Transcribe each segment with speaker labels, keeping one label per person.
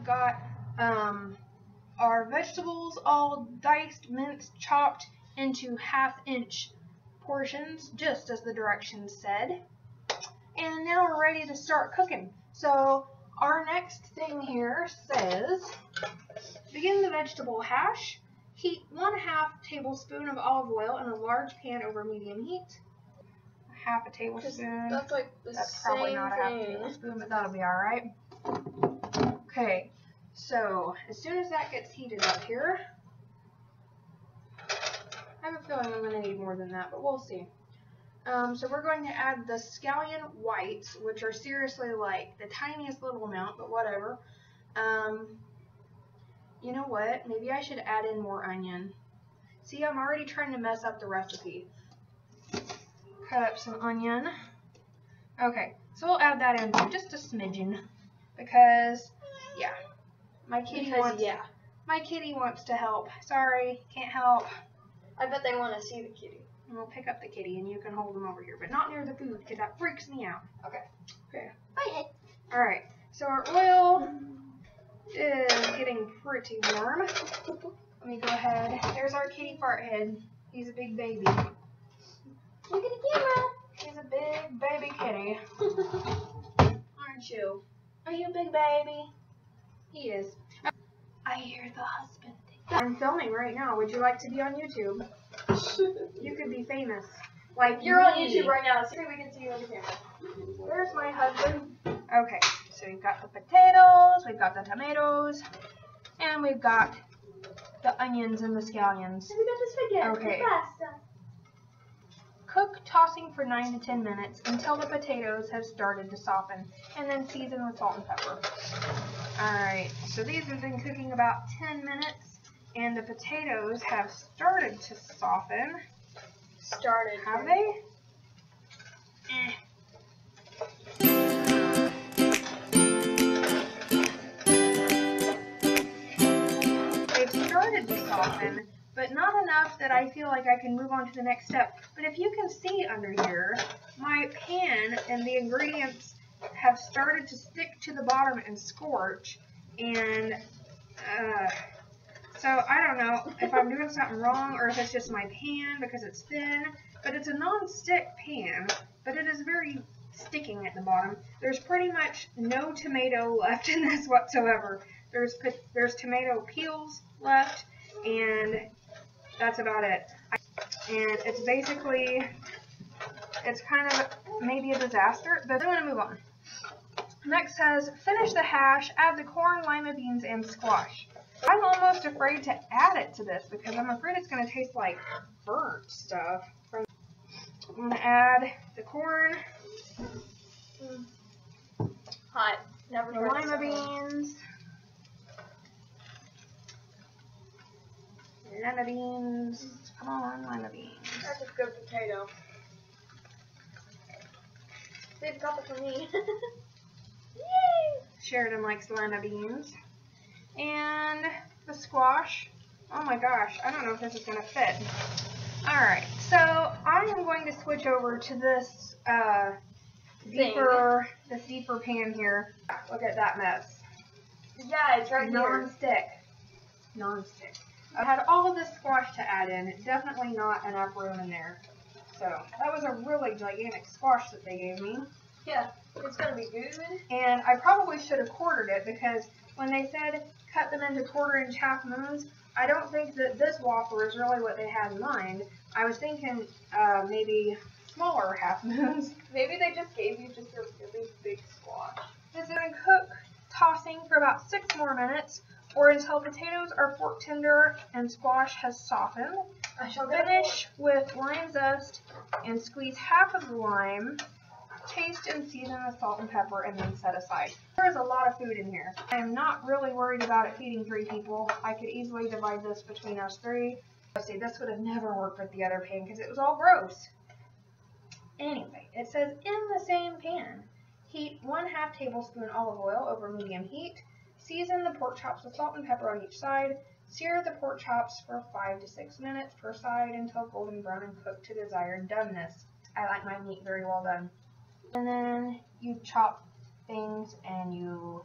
Speaker 1: We've got our vegetables all diced, minced, chopped into 1/2 inch portions, just as the directions said. And now we're ready to start cooking. So our next thing here says, begin the vegetable hash. Heat 1/2 tablespoon of olive oil in a large pan over medium heat. 1/2 tablespoon.
Speaker 2: That's
Speaker 1: probably not 1/2 tablespoon, but that'll be alright. Okay, so as soon as that gets heated up here, I have a feeling I'm going to need more than that, but we'll see. So we're going to add the scallion whites, which are seriously like the tiniest little amount, but whatever. You know what? Maybe I should add in more onion. See, I'm already trying to mess up the recipe. Cut up some onion. Okay, so we'll add that in just a smidgen because, yeah, my kitty wants to help. Sorry, can't help.
Speaker 2: I bet they want to see the kitty.
Speaker 1: And we'll pick up the kitty and you can hold him over here, but not near the food because that freaks me out.
Speaker 2: Okay.
Speaker 1: Bye. All right, so our oil is getting pretty warm. Let me go ahead. There's our kitty fart head. He's a big baby.
Speaker 2: Look at the camera.
Speaker 1: He's a big baby kitty. Aren't you? Are you a big baby? He is. I hear the husband. I'm filming right now. Would you like to be on YouTube? You could be famous. Like
Speaker 2: you're on YouTube right now. See if we can see you on the camera.
Speaker 1: There's my husband. Okay, so we've got the potatoes, we've got the tomatoes, and we've got the onions and the scallions.
Speaker 2: And we got the spaghetti.
Speaker 1: Okay.
Speaker 2: The pasta.
Speaker 1: Cook, tossing for 9 to 10 minutes until the potatoes have started to soften, and then season with salt and pepper. Alright, so these have been cooking about 10 minutes, and the potatoes have started to soften. Have they? They've started to soften, but not enough that I feel like I can move on to the next step. But if you can see under here, my pan and the ingredients have started to stick to the bottom and scorch, and so I don't know if I'm doing something wrong or if it's just my pan because it's thin, but it's a non-stick pan, but it is very sticking at the bottom. There's pretty much no tomato left in this whatsoever. There's tomato peels left, and that's about it. And it's basically, it's kind of maybe a disaster, but I'm going to move on. Next says, finish the hash, add the corn, lima beans, and squash. I'm almost afraid to add it to this because I'm afraid it's going to taste like burnt stuff. I'm going to add the corn,
Speaker 2: Hot. Never
Speaker 1: the
Speaker 2: tried
Speaker 1: lima beans, come on, lima beans.
Speaker 2: That's a good potato. Save a couple for me. Yay!
Speaker 1: Sheridan likes lima beans. And the squash. Oh my gosh, I don't know if this is going to fit. Alright, so I am going to switch over to this deeper pan here. Look at that mess.
Speaker 2: Yeah, it's right here.
Speaker 1: Non-stick. I had all of this squash to add in. Definitely not enough room in there. So that was a really gigantic squash that they gave me.
Speaker 2: Yeah, it's going to be good.
Speaker 1: And I probably should have quartered it because when they said cut them into 1/4 inch half moons, I don't think that this Whopper is really what they had in mind. I was thinking maybe smaller half moons.
Speaker 2: Maybe they just gave you just a really big squash.
Speaker 1: It's going to cook, tossing for about 6 more minutes, or until potatoes are fork tender and squash has softened.
Speaker 2: I shall
Speaker 1: Finish with lime zest and squeeze half of the lime. Taste and season with salt and pepper and then set aside. There is a lot of food in here. I am not really worried about it feeding 3 people. I could easily divide this between us 3. Let's see, this would have never worked with the other pan because it was all gross. Anyway, it says in the same pan, heat 1/2 tablespoon olive oil over medium heat. Season the pork chops with salt and pepper on each side. Sear the pork chops for 5 to 6 minutes per side until golden brown and cooked to desired doneness. I like my meat very well done. And then you chop things and you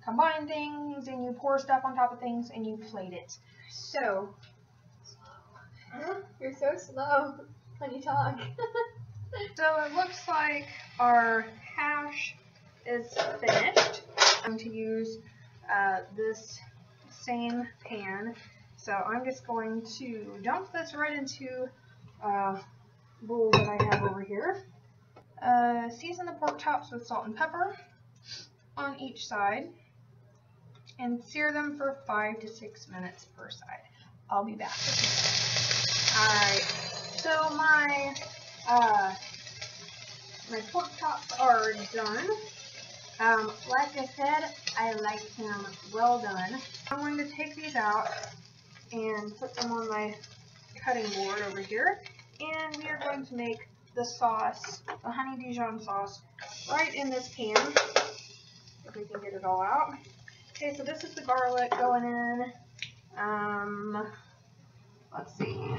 Speaker 1: combine things and you pour stuff on top of things and you plate it. So,
Speaker 2: You're so slow when you talk.
Speaker 1: so it looks like our hash is finished. I'm going to use this same pan. So I'm just going to dump this right into a bowl that I have over here. Season the pork chops with salt and pepper on each side and sear them for 5 to 6 minutes per side. I'll be back. Alright, so my pork chops are done. Like I said, I like them well done. I'm going to take these out and put them on my cutting board over here. And we are going to make the sauce, the honey Dijon sauce, right in this pan. If we can get it all out. Okay, so this is the garlic going in. Let's see.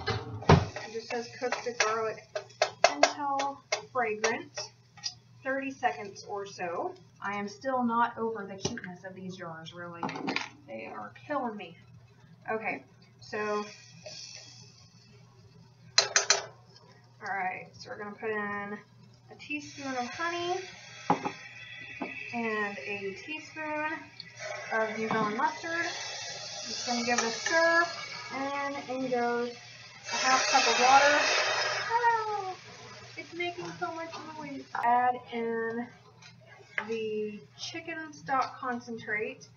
Speaker 1: It just says cook the garlic until fragrant. 30 seconds or so. I am still not over the cuteness of these jars, really. They are killing me. Okay, so, alright, so we're going to put in a teaspoon of honey and a teaspoon of Dijon mustard. Just going to give it a stir, and in goes a half cup of water. Oh, it's making so much noise. Add in the chicken stock concentrate.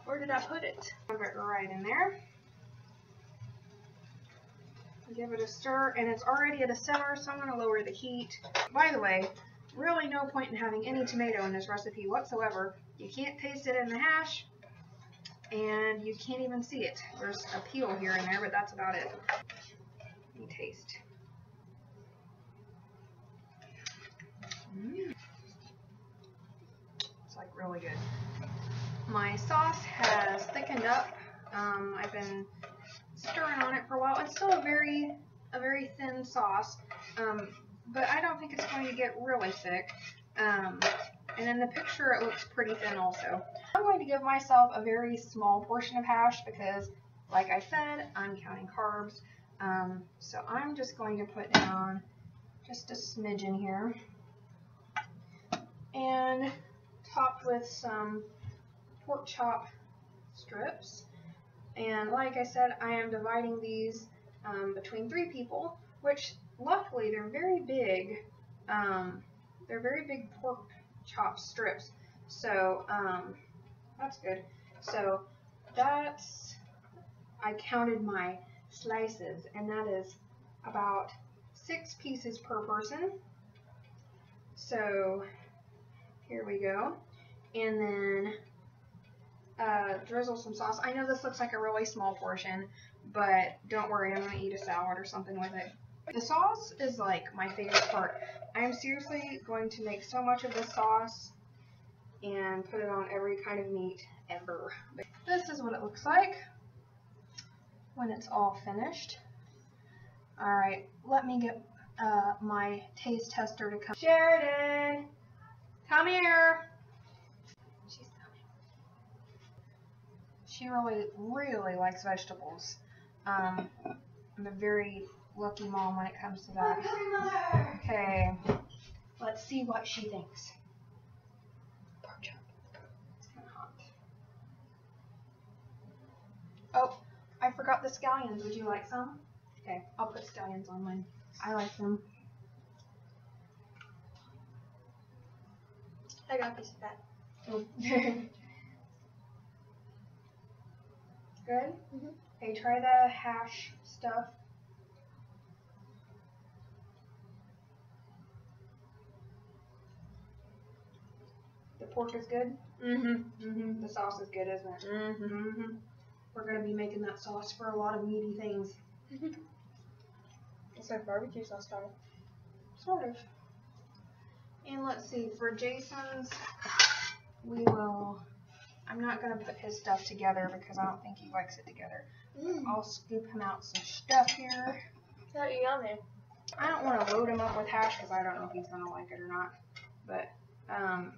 Speaker 1: Where did I put it? Put it right in there. Give it a stir, and it's already at a simmer, so I'm going to lower the heat. By the way, really no point in having any tomato in this recipe whatsoever. You can't taste it in the hash, and you can't even see it. There's a peel here and there, but that's about it. Let me taste. It's like really good. My sauce has thickened up. I've been stirring on it for a while. It's still a very thin sauce, but I don't think it's going to get really thick. And in the picture it looks pretty thin also. I'm going to give myself a very small portion of hash because, like I said, I'm counting carbs. So I'm just going to put down just a smidgen here and top with some pork chop strips. And like I said, I am dividing these between 3 people, which luckily they're very big. They're very big pork chop strips, so that's good. So I counted my slices, and that is about 6 pieces per person. So here we go. And then drizzle some sauce. I know this looks like a really small portion, but don't worry, I'm going to eat a salad or something with it. The sauce is like my favorite part. I am seriously going to make so much of this sauce and put it on every kind of meat ever. This is what it looks like when it's all finished. Alright, let me get my taste tester to come. Sheridan, come here. She's coming. She really likes vegetables. I'm a very lucky mom when it comes to that. Okay, let's see what she thinks. Pork chop. It's kind of hot. Oh, I forgot the scallions. Would you like some? Okay, I'll put scallions on mine. I like them.
Speaker 2: I got a piece of that.
Speaker 1: Oh. Good?
Speaker 2: Mm-hmm.
Speaker 1: Okay, try the hash stuff. The pork is good? Mm-hmm. The sauce is good, isn't it? Mm-hmm. We're going to be making that sauce for a lot of meaty things.
Speaker 2: It's like barbecue sauce style.
Speaker 1: Sort of. And let's see, for Jason's, I'm not going to put his stuff together because I don't think he likes it together. I'll scoop him out some stuff here.
Speaker 2: It's not yummy.
Speaker 1: I don't want to load him up with hash because I don't know if he's going to like it or not. But, alright,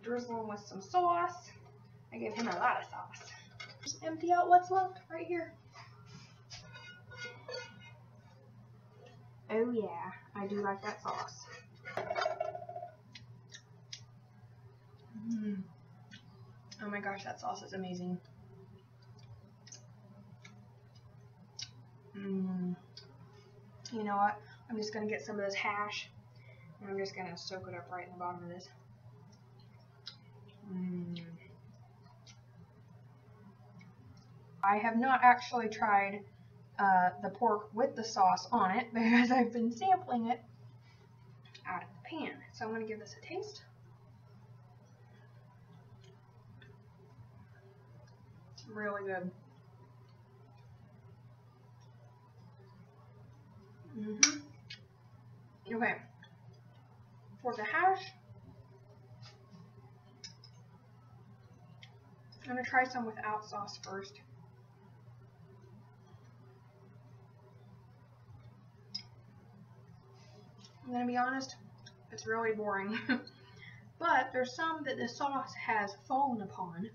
Speaker 1: drizzle him with some sauce. I gave him a lot of sauce. Just empty out what's left right here. Oh yeah, I do like that sauce. Oh my gosh, that sauce is amazing. You know what? I'm just going to get some of this hash, and I'm just going to soak it up right in the bottom of this. I have not actually tried the pork with the sauce on it because I've been sampling it out of the pan. So I'm going to give this a taste. It's really good. Okay, for the hash, I'm going to try some without sauce first. I'm going to be honest, it's really boring. But there's some that the sauce has fallen upon.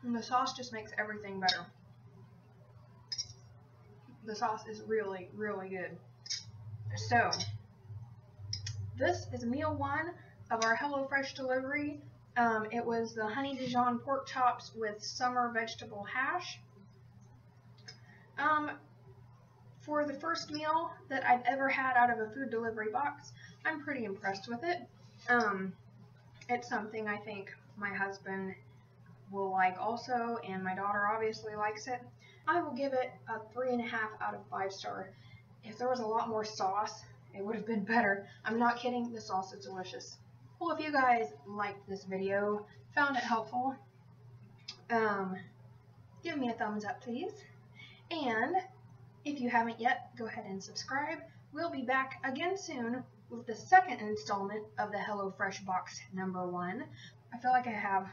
Speaker 1: And the sauce just makes everything better. The sauce is really, really good. So, this is meal 1 of our HelloFresh delivery. It was the honey Dijon pork chops with summer vegetable hash. For the first meal that I've ever had out of a food delivery box, I'm pretty impressed with it. It's something I think my husband will like also, and my daughter obviously likes it. I will give it a 3.5 out of 5 star. If there was a lot more sauce, it would have been better. I'm not kidding, the sauce is delicious. Well, if you guys liked this video, found it helpful, give me a thumbs up, please. And if you haven't yet, go ahead and subscribe. We'll be back again soon with the second installment of the HelloFresh box number 1. I feel like I have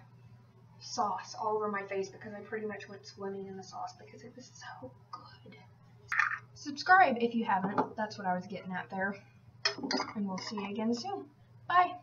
Speaker 1: sauce all over my face because I pretty much went swimming in the sauce because it was so good. Subscribe if you haven't. That's what I was getting at there. And we'll see you again soon. Bye.